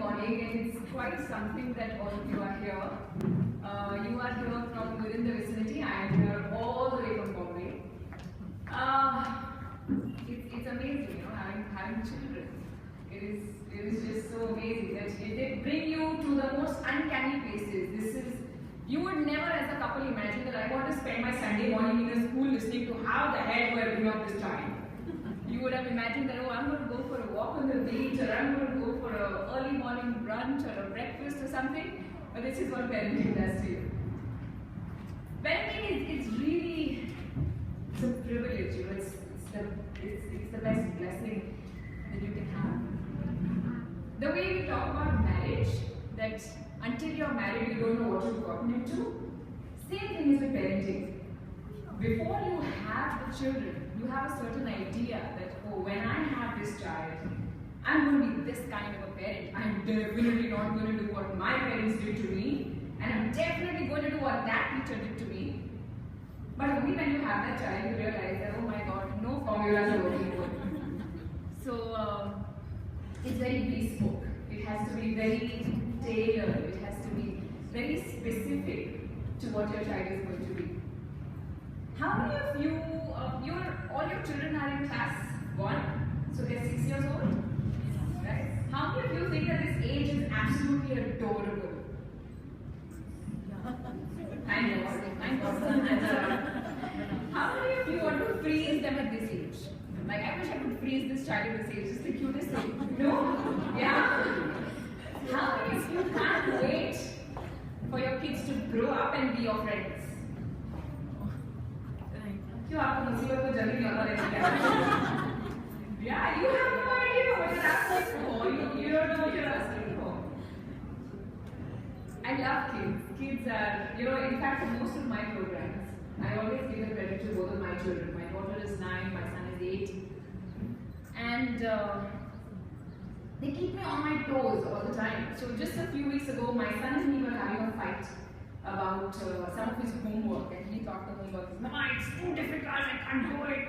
morning, and it's quite something that all of you are here. You are here from within the vicinity. I am here all the way from Bombay. It's amazing, you know, having children. It is just so amazing that they bring you to the most uncanny places. You would never as a couple imagine that I want to spend my Sunday morning in a school listening to how the hell do I bring up this child. You would have imagined that, oh, I'm going to go for a walk on the beach, or I'm going to go for an early morning brunch or a breakfast or something. But this is what parenting does to you. Parenting is really, it's a privilege, you know, it's the best blessing that you can have. The way we talk about marriage, that until you're married you don't know what you've gotten into, same thing is with parenting. Before you have the children, you have a certain idea that, oh, when I have this child, I'm going to be this kind of a parent. I'm definitely not going to do what my parents did to me, and I'm definitely going to do what that teacher did to me. But only when you have that child, you realize that, oh my God, no formulas are working for you. So, it's very bespoke. It has to be very tailored. It has to be very specific to what your child is going to be. How many of you, all your children are in class 1, so they're 6 years old? Right? How many of you think that this age is absolutely adorable? I know. How many of you want to freeze them at this age? Like, I wish I could freeze this child at this age. It's the cutest thing. No? Yeah? How many of you can't wait for your kids to grow up and be your friends? क्यों आपको मुसीबत को जल्दी लगा रहता है? Yeah, you have no idea what you're asking for. You don't know what you're asking for. I love kids. Kids are, you know, in fact, for most of my programs, I always give the credit to both of my children. My daughter is 9, my son is 8. And they keep me on my toes all the time. So just a few weeks ago, my son and me were having a fight about some of his homework, and he thought the homework was, Mama, it's too difficult, I can't do it.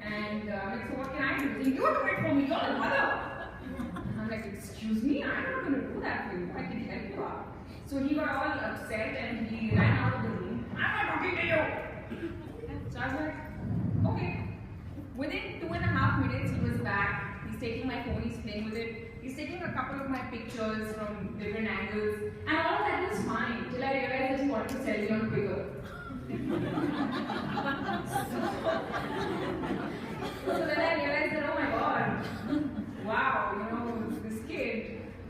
And I'm like, so what can I do? He's like, you do it for me, you're the mother. I'm like, excuse me, I'm not going to do that for you, I can help you out. So he got all upset and he ran out of the room. I'm not talking to you. So I was like, okay. Within 2.5 minutes, he was back. He's taking my phone, he's playing with it. He's taking a couple of my pictures from different angles, and all of that was fine till I realized that he wanted to sell me on Quicker. So then I realized that, oh my God, wow, you know, this kid,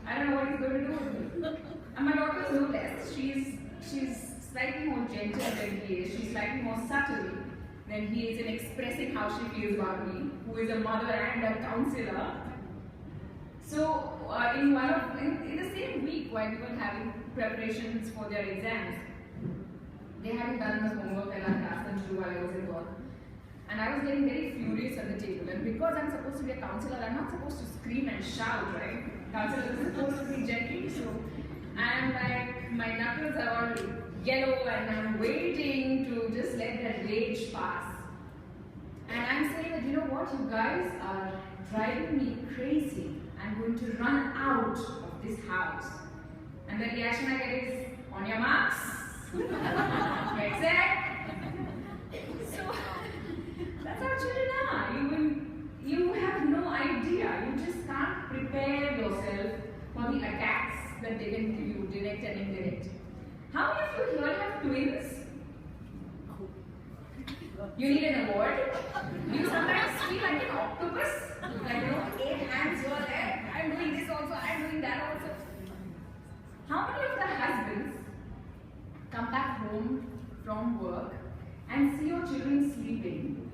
I don't know what he's going to do with me. And my daughter is no less. She's slightly more gentle than he is. She's slightly more subtle than he is in expressing how she feels about me, who is a mother and a counselor. So, in the same week while we were having preparations for their exams, they hadn't done the homework and I asked them to do while I was at work. And I was getting very furious at the table. And because I'm supposed to be a counselor, I'm not supposed to scream and shout, right? Counselors are supposed to be gentle. So, and like, my knuckles are all yellow and I'm waiting to just let that rage pass. And I'm saying that, you know what, you guys are driving me crazy. I'm going to run out of this house. And the reaction I get is, on your marks, get set. So, that's how children are. You have no idea. You just can't prepare yourself for the attacks that they can give you, direct and indirect. How many of you here have twins? You need an award? Do you sometimes feel like an octopus? Like, you know, 8 hands here, there. I'm doing this also, I'm doing that also. How many of the husbands come back home from work and see your children sleeping?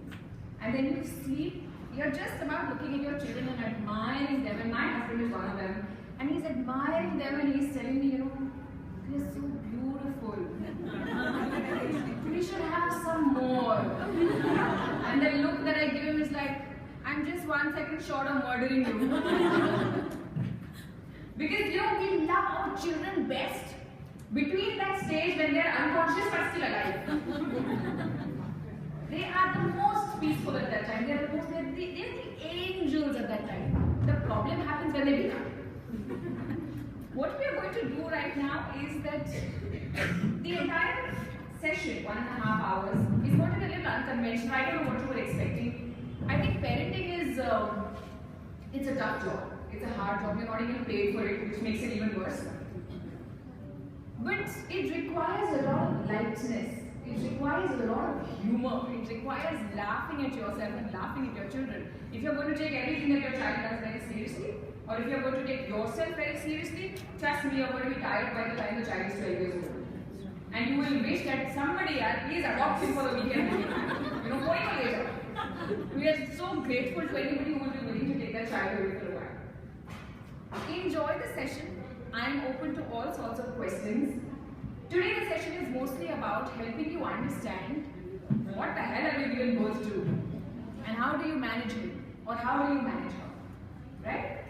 And then you sleep, you're just about looking at your children and admiring them. And my husband is one of them. And he's admiring them and he's telling me, you know, they're so beautiful. We should have some more. And the look that I give him is like, I'm just 1 second short of murdering you. Because, you know, we love our children best between that stage when they're unconscious but still alive. They are the most peaceful at that time. They're the angels at that time. The problem happens when they become. What we are going to do right now is that the entire session, 1.5 hours, is going to be a little unconventional. I don't know what you were expecting. I think parenting is, it's a tough job. It's a hard job. You're not even paid for it, which makes it even worse. But it requires a lot of lightness. It requires a lot of humor. It requires laughing at yourself and laughing at your children. If you're going to take everything that your child does very seriously, or if you're going to take yourself very seriously, trust me, you're going to be tired by the time the child is 12 years old. And you will wish that somebody, please adopt him for the weekend. 4 years later. We are so grateful to anybody who will be willing to take their child away for a while. Enjoy the session. I am open to all sorts of questions. Today the session is mostly about helping you understand what the hell have you given birth to and how do you manage him or how do you manage her, right?